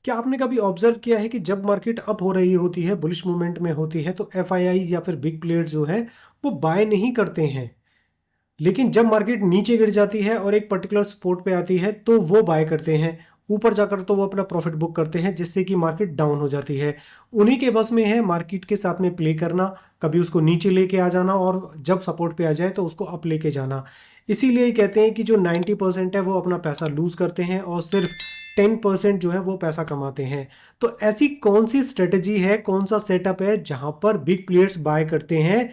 क्या आपने कभी ऑब्जर्व किया है कि जब मार्केट अप हो रही होती है, बुलिश मूवमेंट में होती है, तो एफआईआई या फिर बिग प्लेयर्स जो है वो बाय नहीं करते हैं, लेकिन जब मार्केट नीचे गिर जाती है और एक पर्टिकुलर सपोर्ट पे आती है तो वो बाय करते हैं। ऊपर जाकर तो वो अपना प्रॉफिट बुक करते हैं, जिससे कि मार्केट डाउन हो जाती है। उन्हीं के बस में है मार्केट के साथ में प्ले करना, कभी उसको नीचे लेके आ जाना और जब सपोर्ट पे आ जाए तो उसको अप लेके जाना। इसीलिए कहते हैं कि जो 90% है वो अपना पैसा लूज करते हैं और सिर्फ 10% जो है वो पैसा कमाते हैं। तो ऐसी कौन सी स्ट्रेटजी है, कौन सा सेटअप है जहां पर बिग प्लेयर्स बाय करते हैं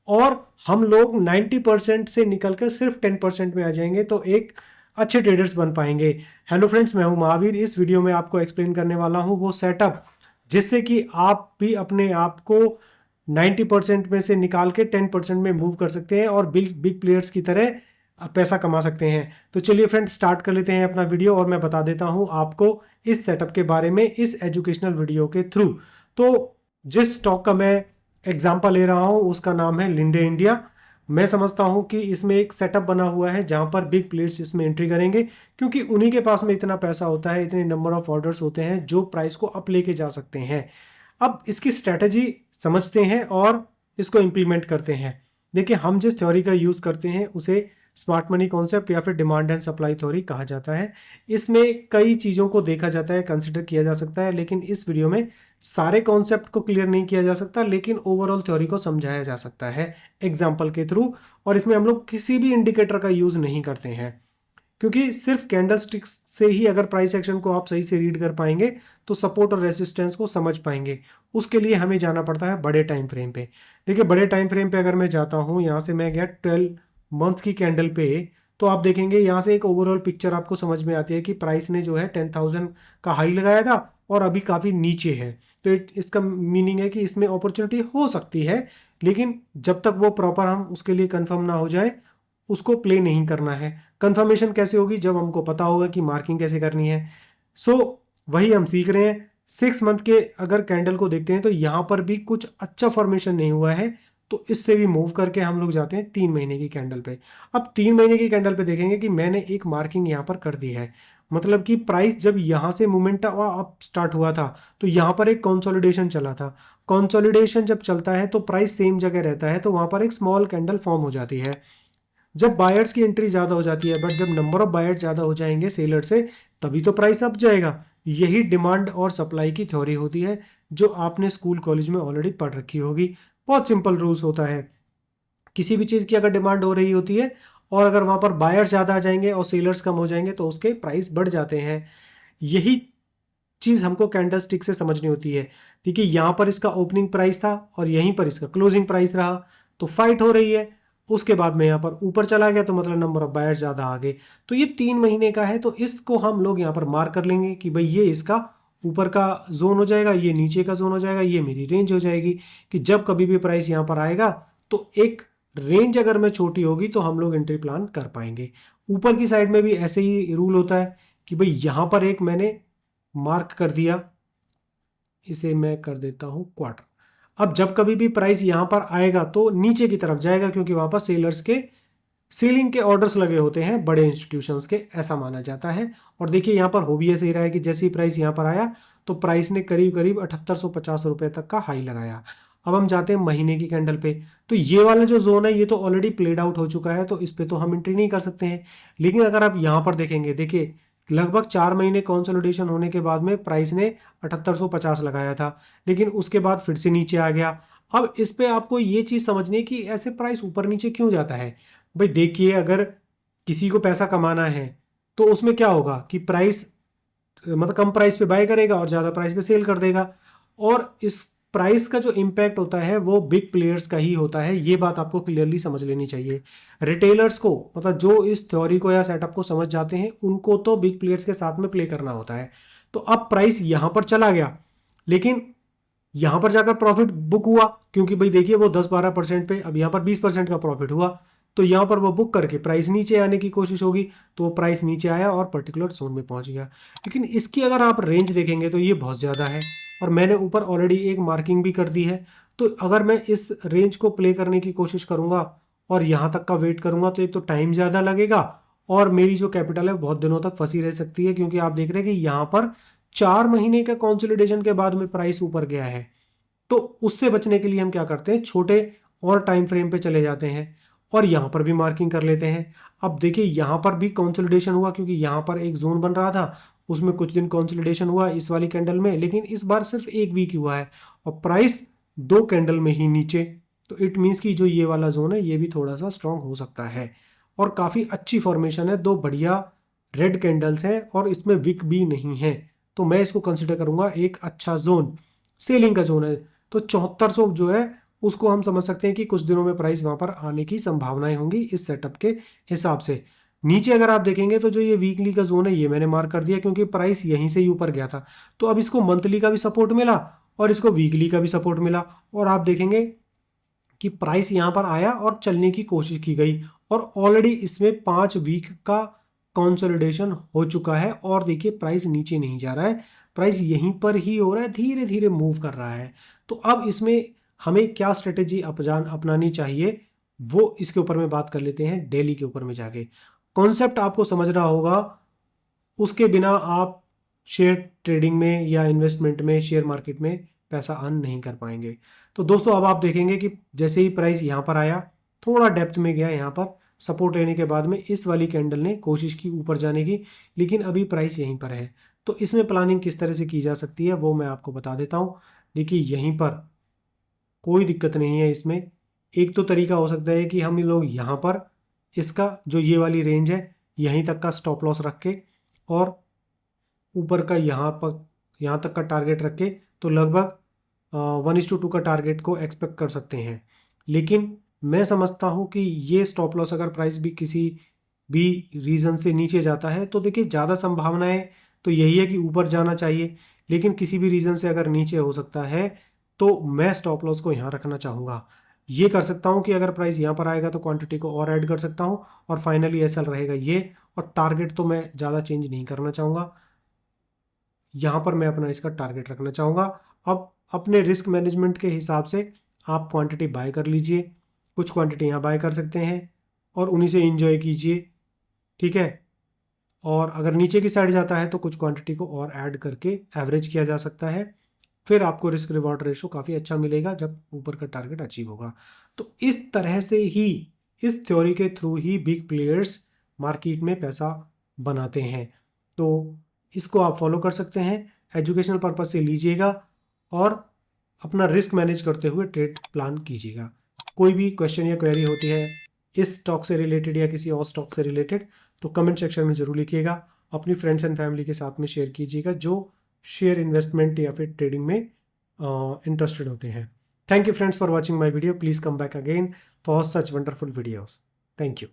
और हम लोग 90% से निकलकर सिर्फ 10% में आ जाएंगे, तो एक अच्छे ट्रेडर्स बन पाएंगे। हेलो फ्रेंड्स, मैं हूं महावीर। इस वीडियो में आपको एक्सप्लेन करने वाला हूं वो सेटअप जिससे कि आप भी अपने आप को 90% में से निकाल के 10% में मूव कर सकते हैं और बिग बिग प्लेयर्स की तरह पैसा कमा सकते हैं। तो चलिए फ्रेंड्स, स्टार्ट कर लेते हैं अपना वीडियो और मैं बता देता हूं आपको इस सेटअप के बारे में इस एजुकेशनल वीडियो के थ्रू। तो जिस स्टॉक का मैं एग्जाम्पल ले रहा हूं उसका नाम है लिंडे इंडिया। मैं समझता हूं कि इसमें एक सेटअप बना हुआ है जहां पर बिग प्लेयर्स इसमें एंट्री करेंगे, क्योंकि उन्हीं के पास में इतना पैसा होता है, इतने नंबर ऑफ ऑर्डर्स होते हैं जो प्राइस को अप लेके जा सकते हैं। अब इसकी स्ट्रैटेजी समझते हैं और इसको इंप्लीमेंट करते हैं। देखिए, हम जिस थ्योरी का यूज़ करते हैं उसे स्मार्ट मनी कॉन्सेप्ट या फिर डिमांड एंड सप्लाई थ्योरी कहा जाता है। इसमें कई चीज़ों को देखा जाता है, कंसिडर किया जा सकता है, लेकिन इस वीडियो में सारे कॉन्सेप्ट को क्लियर नहीं किया जा सकता, लेकिन ओवरऑल थ्योरी को समझाया जा सकता है एग्जाम्पल के थ्रू। और इसमें हम लोग किसी भी इंडिकेटर का यूज़ नहीं करते हैं, क्योंकि सिर्फ कैंडल स्टिक्स से ही अगर प्राइस एक्शन को आप सही से रीड कर पाएंगे तो सपोर्ट और रेसिस्टेंस को समझ पाएंगे। उसके लिए हमें जाना पड़ता है बड़े टाइम फ्रेम पे। देखिए, बड़े टाइम फ्रेम पे अगर मैं जाता हूँ, यहाँ से मैं गया 12 मंथ की कैंडल पे, तो आप देखेंगे यहाँ से एक ओवरऑल पिक्चर आपको समझ में आती है कि प्राइस ने जो है 10,000 का हाई लगाया था और अभी काफ़ी नीचे है। तो इसका मीनिंग है कि इसमें अपॉर्चुनिटी हो सकती है, लेकिन जब तक वो प्रॉपर हम उसके लिए कंफर्म ना हो जाए उसको प्ले नहीं करना है। कंफर्मेशन कैसे होगी? जब हमको पता होगा कि मार्किंग कैसे करनी है। वही हम सीख रहे हैं। 6 मंथ के अगर कैंडल को देखते हैं तो यहाँ पर भी कुछ अच्छा फॉर्मेशन नहीं हुआ है, तो इससे भी मूव करके हम लोग जाते हैं 3 महीने की कैंडल पे। अब 3 महीने की कैंडल पे देखेंगे कि मैंने एक मार्किंग यहाँ पर कर दी है, मतलब कि प्राइस जब यहाँ से मूवमेंट अप स्टार्ट हुआ था तो यहाँ पर एक कंसोलिडेशन चला था। कंसोलिडेशन जब चलता है तो प्राइस सेम जगह रहता है, तो वहाँ पर एक स्मॉल कैंडल फॉर्म हो जाती है जब बायर्स की एंट्री ज़्यादा हो जाती है। बट जब नंबर ऑफ बायर्स ज़्यादा हो जाएंगे सेलर से, तभी तो प्राइस अप जाएगा। यही डिमांड और सप्लाई की थ्योरी होती है, जो आपने स्कूल कॉलेज में ऑलरेडी पढ़ रखी होगी। बहुत सिंपल रूल्स होता है। किसी भी चीज़ की अगर डिमांड हो रही होती है और अगर वहाँ पर बायर्स ज़्यादा आ जाएंगे और सेलर्स कम हो जाएंगे तो उसके प्राइस बढ़ जाते हैं। यही चीज़ हमको कैंडल स्टिक से समझनी होती है। देखिए, यहाँ पर इसका ओपनिंग प्राइस था और यहीं पर इसका क्लोजिंग प्राइस रहा, तो फाइट हो रही है। उसके बाद में यहाँ पर ऊपर चला गया तो मतलब नंबर ऑफ बायर्स ज़्यादा आ गए। तो ये 3 महीने का है, तो इसको हम लोग यहाँ पर मार्क कर लेंगे कि भाई ये इसका ऊपर का जोन हो जाएगा, ये नीचे का जोन हो जाएगा, ये मेरी रेंज हो जाएगी। कि जब कभी भी प्राइस यहाँ पर आएगा तो एक रेंज अगर मैं छोटी होगी तो हम लोग एंट्री प्लान कर पाएंगे। ऊपर की साइड में भी ऐसे ही रूल होता है कि भाई यहाँ पर एक मैंने मार्क कर दिया, इसे मैं कर देता हूं क्वार्टर। अब जब कभी भी प्राइस यहां पर आएगा तो नीचे की तरफ जाएगा, क्योंकि वहां पर सेलर्स के सेलिंग के ऑर्डर्स लगे होते हैं बड़े इंस्टीट्यूशंस के, ऐसा माना जाता है। और देखिए, यहां पर हो भी ऐसे ही रहा है कि जैसे ही प्राइस यहां पर आया तो प्राइस ने करीब करीब 7850 रुपए तक का हाई लगाया। अब हम जाते हैं महीने की कैंडल पे। तो ये वाला जो जोन है ये तो ऑलरेडी प्लेड आउट हो चुका है, तो इस पे तो हम एंट्री नहीं कर सकते हैं। लेकिन अगर आप यहाँ पर देखेंगे, देखिए लगभग 4 महीने कंसोलिडेशन होने के बाद में प्राइस ने 7850 लगाया था, लेकिन उसके बाद फिर से नीचे आ गया। अब इस पे आपको ये चीज़ समझनी है कि ऐसे प्राइस ऊपर नीचे क्यों जाता है। भाई देखिए, अगर किसी को पैसा कमाना है तो उसमें क्या होगा कि प्राइस मतलब कम प्राइस पे बाय करेगा और ज़्यादा प्राइस पे सेल कर देगा। और इस प्राइस का जो इम्पैक्ट होता है वो बिग प्लेयर्स का ही होता है। ये बात आपको क्लियरली समझ लेनी चाहिए। रिटेलर्स को, मतलब जो इस थ्योरी को या सेटअप को समझ जाते हैं, उनको तो बिग प्लेयर्स के साथ में प्ले करना होता है। तो अब प्राइस यहां पर चला गया, लेकिन यहां पर जाकर प्रॉफिट बुक हुआ, क्योंकि भाई देखिए वो 10-12% पे, अब यहां पर 20% का प्रॉफिट हुआ। तो यहां पर वो बुक करके प्राइस नीचे आने की कोशिश होगी, तो वो प्राइस नीचे आया और पर्टिकुलर जोन में पहुंच गया। लेकिन इसकी अगर आप रेंज देखेंगे तो ये बहुत ज़्यादा है, और मैंने ऊपर ऑलरेडी एक मार्किंग भी कर दी है। तो अगर मैं इस रेंज को प्ले करने की कोशिश करूंगा और यहाँ तक का वेट करूंगा तो एक तो टाइम ज़्यादा लगेगा और मेरी जो कैपिटल है बहुत दिनों तक फंसी रह सकती है, क्योंकि आप देख रहे हैं कि यहाँ पर 4 महीने का कंसोलिडेशन के बाद में प्राइस ऊपर गया है, तो उससे बचने के लिए हम क्या करते हैं, छोटे और टाइम फ्रेम पे चले जाते हैं और यहाँ पर भी मार्किंग कर लेते हैं। अब देखिए यहाँ पर भी कंसोलिडेशन हुआ, क्योंकि यहाँ पर एक जोन बन रहा था, उसमें कुछ दिन कंसोलिडेशन हुआ इस वाली कैंडल में, लेकिन इस बार सिर्फ एक वीक हुआ है और प्राइस 2 कैंडल में ही नीचे। तो इट मीन्स कि जो ये वाला जोन है ये भी थोड़ा सा स्ट्रांग हो सकता है और काफ़ी अच्छी फॉर्मेशन है, 2 बढ़िया रेड कैंडल्स हैं और इसमें विक भी नहीं है, तो मैं इसको कंसिडर करूंगा एक अच्छा जोन, सेलिंग का जोन है। तो 7400 जो है उसको हम समझ सकते हैं कि कुछ दिनों में प्राइस वहां पर आने की संभावनाएं होंगी इस सेटअप के हिसाब से। नीचे अगर आप देखेंगे तो जो ये वीकली का जोन है ये मैंने मार्क कर दिया, क्योंकि प्राइस यहीं से ही ऊपर गया था। तो अब इसको मंथली का भी सपोर्ट मिला और इसको वीकली का भी सपोर्ट मिला, और आप देखेंगे कि प्राइस यहां पर आया और चलने की कोशिश की गई और ऑलरेडी इसमें 5 वीक का कंसोलिडेशन हो चुका है। और देखिए प्राइस नीचे नहीं जा रहा है, प्राइस यहीं पर ही हो रहा है, धीरे धीरे मूव कर रहा है। तो अब इसमें हमें क्या स्ट्रेटेजी अपनानी चाहिए वो इसके ऊपर में बात कर लेते हैं डेली के ऊपर में जाके। कॉन्सेप्ट आपको समझना होगा, उसके बिना आप शेयर ट्रेडिंग में या इन्वेस्टमेंट में शेयर मार्केट में पैसा अर्न नहीं कर पाएंगे। तो दोस्तों अब आप देखेंगे कि जैसे ही प्राइस यहाँ पर आया, थोड़ा डेप्थ में गया, यहाँ पर सपोर्ट लेने के बाद में इस वाली कैंडल ने कोशिश की ऊपर जाने की, लेकिन अभी प्राइस यहीं पर है। तो इसमें प्लानिंग किस तरह से की जा सकती है वो मैं आपको बता देता हूँ। देखिए यहीं पर कोई दिक्कत नहीं है इसमें। एक तो तरीका हो सकता है कि हम लोग यहाँ पर इसका जो ये वाली रेंज है यहीं तक का स्टॉप लॉस रख के और ऊपर का यहाँ तक का टारगेट रख के, तो लगभग 1:2 का टारगेट को एक्सपेक्ट कर सकते हैं। लेकिन मैं समझता हूँ कि ये स्टॉप लॉस अगर प्राइस भी किसी भी रीज़न से नीचे जाता है तो देखिए ज़्यादा संभावनाएं तो यही है कि ऊपर जाना चाहिए, लेकिन किसी भी रीज़न से अगर नीचे हो सकता है तो मैं स्टॉप लॉस को यहाँ रखना चाहूँगा। ये कर सकता हूँ कि अगर प्राइस यहाँ पर आएगा तो क्वांटिटी को और ऐड कर सकता हूँ और फाइनली ऐसा रहेगा ये, और टारगेट तो मैं ज़्यादा चेंज नहीं करना चाहूँगा, यहाँ पर मैं अपना इसका टारगेट रखना चाहूँगा। अब अपने रिस्क मैनेजमेंट के हिसाब से आप क्वांटिटी बाय कर लीजिए, कुछ क्वांटिटी यहाँ बाय कर सकते हैं और उन्हीं से एंजॉय कीजिए, ठीक है। और अगर नीचे की साइड जाता है तो कुछ क्वांटिटी को और ऐड करके एवरेज किया जा सकता है, फिर आपको रिस्क रिवॉर्ड रेशो काफ़ी अच्छा मिलेगा जब ऊपर का टारगेट अचीव होगा। तो इस तरह से ही, इस थ्योरी के थ्रू ही बिग प्लेयर्स मार्केट में पैसा बनाते हैं। तो इसको आप फॉलो कर सकते हैं, एजुकेशनल पर्पज से लीजिएगा और अपना रिस्क मैनेज करते हुए ट्रेड प्लान कीजिएगा। कोई भी क्वेश्चन या क्वेरी होती है इस स्टॉक से रिलेटेड या किसी और स्टॉक से रिलेटेड तो कमेंट सेक्शन में ज़रूर लिखिएगा, अपनी फ्रेंड्स एंड फैमिली के साथ में शेयर कीजिएगा जो शेयर इन्वेस्टमेंट या फिर ट्रेडिंग में इंटरेस्टेड होते हैं। Thank you friends for watching my video, please come back again for such wonderful videos. Thank you.